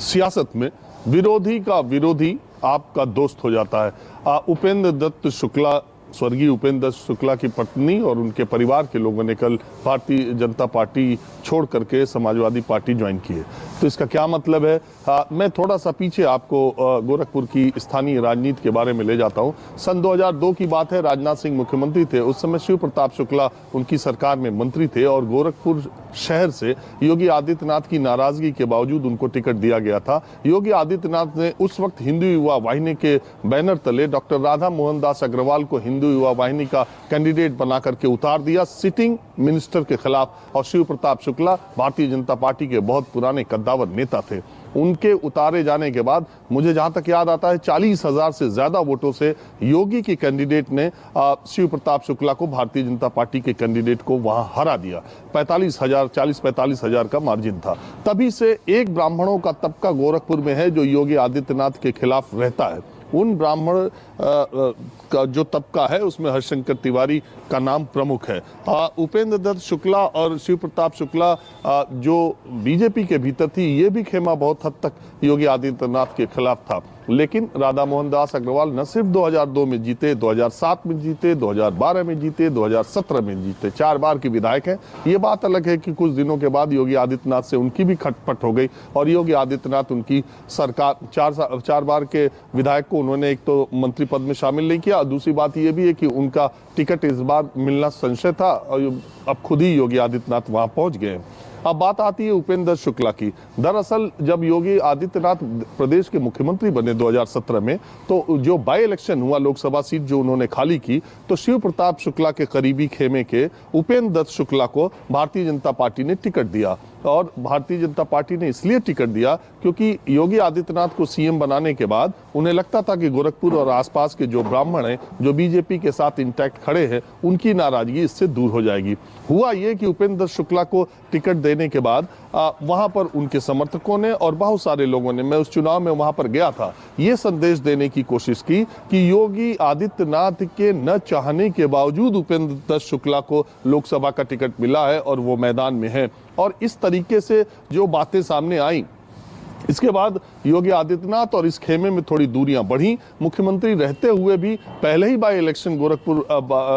सियासत में विरोधी का विरोधी आपका दोस्त हो जाता है। उपेंद्र दत्त शुक्ला, स्वर्गीय उपेंद्र दत्त शुक्ला की पत्नी और उनके परिवार के लोगों ने कल भारतीय जनता पार्टी छोड़ करके समाजवादी पार्टी ज्वाइन की है। तो इसका क्या मतलब है? मैं थोड़ा सा पीछे आपको गोरखपुर की स्थानीय राजनीति के बारे में ले जाता हूं। सन 2002 की बात है, राजनाथ सिंह मुख्यमंत्री थे। उस समय शिव प्रताप शुक्ला उनकी सरकार में मंत्री थे और गोरखपुर शहर से योगी आदित्यनाथ की नाराजगी के बावजूद उनको टिकट दिया गया था। योगी आदित्यनाथ ने उस वक्त हिंदू युवा वाहिनी के बैनर तले डॉक्टर राधा मोहन दास अग्रवाल को हिंदू युवा वाहिनी का कैंडिडेट बना करके उतार दिया सिटिंग मिनिस्टर के खिलाफ। और शिव प्रताप शुक्ला भारतीय जनता पार्टी के बहुत पुराने कद्दावर नेता थे। उनके उतारे जाने के बाद मुझे जहां तक याद आता है 40,000 से ज्यादा वोटों से योगी के कैंडिडेट ने शिव प्रताप शुक्ला को, भारतीय जनता पार्टी के कैंडिडेट को वहां हरा दिया। 40-45,000 का मार्जिन था। तभी से एक ब्राह्मणों का तबका गोरखपुर में है जो योगी आदित्यनाथ के खिलाफ रहता है। उन ब्राह्मण का जो तबका है उसमें हरिशंकर तिवारी का नाम प्रमुख है। उपेंद्र दत्त शुक्ला और शिव प्रताप शुक्ला जो बीजेपी के भीतर थी, ये भी खेमा बहुत हद तक योगी आदित्यनाथ के खिलाफ था। लेकिन राधा मोहन दास अग्रवाल न सिर्फ 2002 में जीते, 2007 में जीते, 2012 में जीते, 2017 में जीते, 4 बार के विधायक हैं। ये बात अलग है कि कुछ दिनों के बाद योगी आदित्यनाथ से उनकी भी खटपट हो गई और योगी आदित्यनाथ उनकी सरकार 4 बार के विधायक को उन्होंने एक तो मंत्री पद में शामिल नहीं किया। दूसरी बात यह भी है कि उनका टिकट इस बार मिलना संशय था और अब खुद ही योगी आदित्यनाथ वहां पहुंच गए। अब बात आती है उपेंद्र शुक्ला की। दरअसल जब योगी आदित्यनाथ प्रदेश के मुख्यमंत्री बने 2017 में, तो जो बाई इलेक्शन हुआ, लोकसभा सीट जो उन्होंने खाली की, तो शिव प्रताप शुक्ला के करीबी खेमे के उपेंद्र दत्त शुक्ला को भारतीय जनता पार्टी ने टिकट दिया। और भारतीय जनता पार्टी ने इसलिए टिकट दिया क्योंकि योगी आदित्यनाथ को सीएम बनाने के बाद उन्हें लगता था कि गोरखपुर और आसपास के जो ब्राह्मण हैं, जो बीजेपी के साथ इंटैक्ट खड़े हैं, उनकी नाराजगी इससे दूर हो जाएगी। हुआ ये कि उपेंद्र शुक्ला को टिकट देने के बाद वहां पर उनके समर्थकों ने और बहुत सारे लोगों ने, मैं उस चुनाव में वहां पर गया था, ये संदेश देने की कोशिश की कि योगी आदित्यनाथ के न चाहने के बावजूद उपेंद्र दत्त शुक्ला को लोकसभा का टिकट मिला है और वो मैदान में है। और इस तरीके से जो बातें सामने आई, इसके बाद योगी आदित्यनाथ और इस खेमे में थोड़ी दूरियां बढ़ी। मुख्यमंत्री रहते हुए भी पहले ही by election, Gorakhpur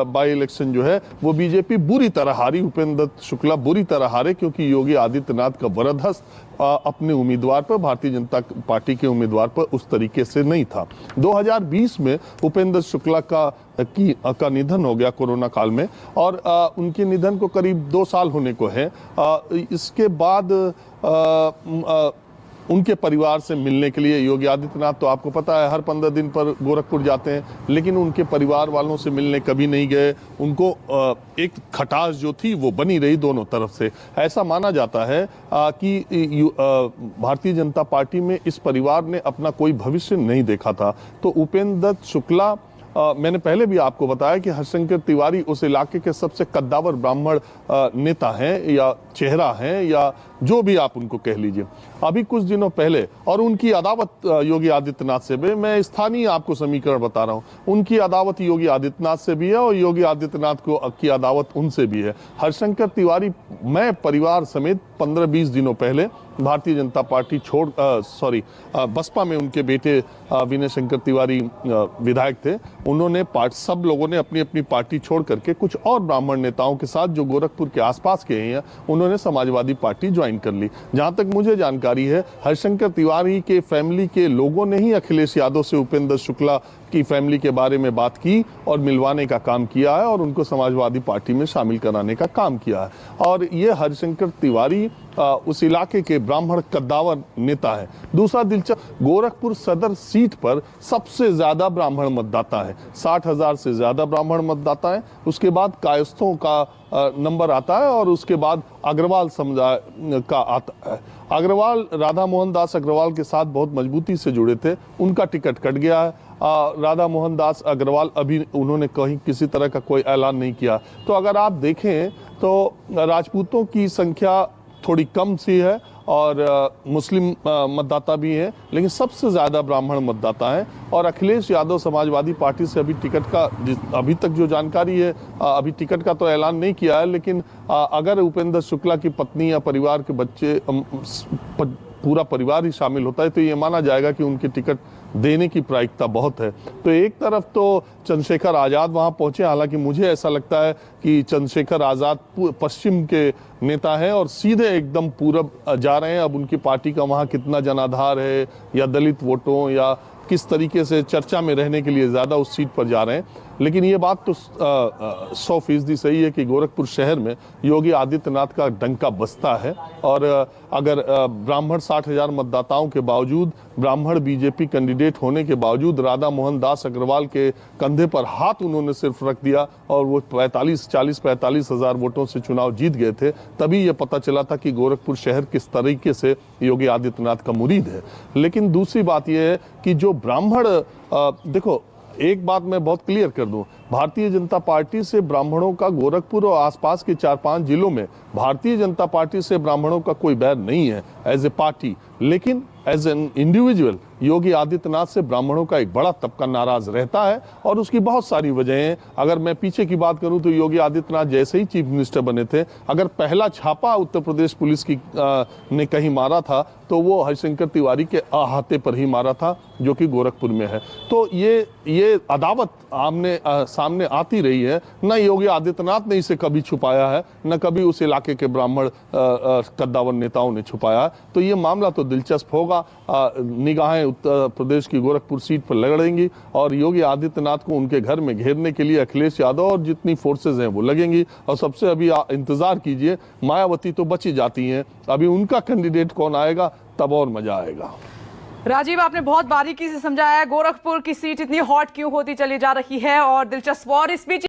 by election जो है वो बीजेपी बुरी तरह हारी, उपेंद्र दत्त शुक्ला बुरी तरह हारे क्योंकि योगी आदित्यनाथ का वरदहस्त अपने उम्मीदवार पर, भारतीय जनता पार्टी के उम्मीदवार पर उस तरीके से नहीं था। 2020 में उपेंद्र शुक्ला का निधन हो गया कोरोना काल में और उनके निधन को करीब 2 साल होने को है। इसके बाद उनके परिवार से मिलने के लिए योगी आदित्यनाथ, तो आपको पता है, हर 15 दिन पर गोरखपुर जाते हैं, लेकिन उनके परिवार वालों से मिलने कभी नहीं गए। उनको एक खटास जो थी वो बनी रही दोनों तरफ से। ऐसा माना जाता है कि भारतीय जनता पार्टी में इस परिवार ने अपना कोई भविष्य नहीं देखा था। तो उपेंद्र दत्त शुक्ला, मैंने पहले भी आपको बताया कि हरिशंकर तिवारी उस इलाके के सबसे कद्दावर ब्राह्मण नेता हैं या चेहरा हैं या जो भी आप उनको कह लीजिए। अभी कुछ दिनों पहले, और उनकी अदावत योगी आदित्यनाथ से भी, मैं स्थानीय आपको समीकरण बता रहा हूं, उनकी अदावत योगी आदित्यनाथ से भी है और योगी आदित्यनाथ की अदावत उनसे भी है। हरिशंकर तिवारी, मैं परिवार समेत 15-20 दिनों पहले भारतीय जनता पार्टी बसपा में उनके बेटे विनय शंकर तिवारी विधायक थे। उन्होंने सब लोगों ने अपनी अपनी पार्टी छोड़ करके कुछ और ब्राह्मण नेताओं के साथ जो गोरखपुर के आसपास के हैं, उन्होंने समाजवादी पार्टी ज्वाइन कर ली। जहां तक मुझे जानकारी है, हरिशंकर तिवारी के फैमिली के लोगों ने ही अखिलेश यादव से उपेंद्र शुक्ला की फैमिली के बारे में बात की और मिलवाने का काम किया है और उनको समाजवादी पार्टी में शामिल कराने का काम किया है। और ये हरिशंकर तिवारी उस इलाके के ब्राह्मण कद्दावर नेता है। दूसरा दिलचस्प, गोरखपुर सदर सीट पर सबसे ज्यादा ब्राह्मण मतदाता है, 60,000 से ज्यादा ब्राह्मण मतदाता है। उसके बाद कायस्थों का नंबर आता है और उसके बाद अग्रवाल समुदाय का आता है। अग्रवाल राधा मोहन दास अग्रवाल के साथ बहुत मजबूती से जुड़े थे, उनका टिकट कट गया है। राधा मोहन दास अग्रवाल अभी उन्होंने कहीं किसी तरह का कोई ऐलान नहीं किया। तो अगर आप देखें तो राजपूतों की संख्या थोड़ी कम सी है और मुस्लिम मतदाता भी हैं, लेकिन सबसे ज़्यादा ब्राह्मण मतदाता हैं। और अखिलेश यादव समाजवादी पार्टी से अभी टिकट का, अभी तक जो जानकारी है, अभी टिकट का तो ऐलान नहीं किया है, लेकिन अगर उपेंद्र शुक्ला की पत्नी या परिवार के बच्चे पूरा परिवार ही शामिल होता है तो ये माना जाएगा कि उनकी टिकट देने की प्रायिकता बहुत है। तो एक तरफ तो चंद्रशेखर आज़ाद वहां पहुंचे, हालांकि मुझे ऐसा लगता है कि चंद्रशेखर आज़ाद पश्चिम के नेता हैं और सीधे एकदम पूरब जा रहे हैं। अब उनकी पार्टी का वहां कितना जनाधार है या दलित वोटों या किस तरीके से चर्चा में रहने के लिए ज़्यादा उस सीट पर जा रहे हैं। लेकिन ये बात तो 100% सही है कि गोरखपुर शहर में योगी आदित्यनाथ का डंका बजता है। और अगर ब्राह्मण 60,000 मतदाताओं के बावजूद, ब्राह्मण बीजेपी कैंडिडेट होने के बावजूद राधा मोहन दास अग्रवाल के कंधे पर हाथ उन्होंने सिर्फ रख दिया और वो 45 हज़ार वोटों से चुनाव जीत गए थे, तभी ये पता चला था कि गोरखपुर शहर किस तरीके से योगी आदित्यनाथ का मुरीद है। लेकिन दूसरी बात यह है कि जो ब्राह्मण देखो, एक बात मैं बहुत क्लियर कर दूं, भारतीय जनता पार्टी से ब्राह्मणों का गोरखपुर और आसपास के 4-5 जिलों में भारतीय जनता पार्टी से ब्राह्मणों का कोई बैर नहीं है एज ए पार्टी। लेकिन as an individual Yogi Adityanath से ब्राह्मणों का एक बड़ा तबका नाराज रहता है और उसकी बहुत सारी वजहें हैं। अगर मैं पीछे की बात करूं तो योगी आदित्यनाथ जैसे ही चीफ मिनिस्टर बने थे, अगर पहला छापा उत्तर प्रदेश पुलिस की ने कहीं मारा था तो वो हरिशंकर तिवारी के अहाते पर ही मारा था, जो कि गोरखपुर में है। तो ये अदावत सामने आती रही है। न योगी आदित्यनाथ ने इसे कभी छुपाया है, न कभी उस इलाके के ब्राह्मण कद्दावर नेताओं ने छुपाया है। तो ये मामला तो दिलचस्प होगा। निगाहें उत्तर प्रदेश की गोरखपुर सीट पर लगेंगी और योगी आदित्यनाथ को उनके घर में घेरने के लिए अखिलेश यादव और जितनी फोर्सेज हैं वो लगेंगी। और सबसे अभी इंतजार कीजिए, मायावती तो बची जाती हैं, अभी उनका कैंडिडेट कौन आएगा तब और मजा आएगा। राजीव, आपने बहुत बारीकी से समझाया गोरखपुर की सीट इतनी हॉट क्यों होती चली जा रही है और दिलचस्प। और इस बीच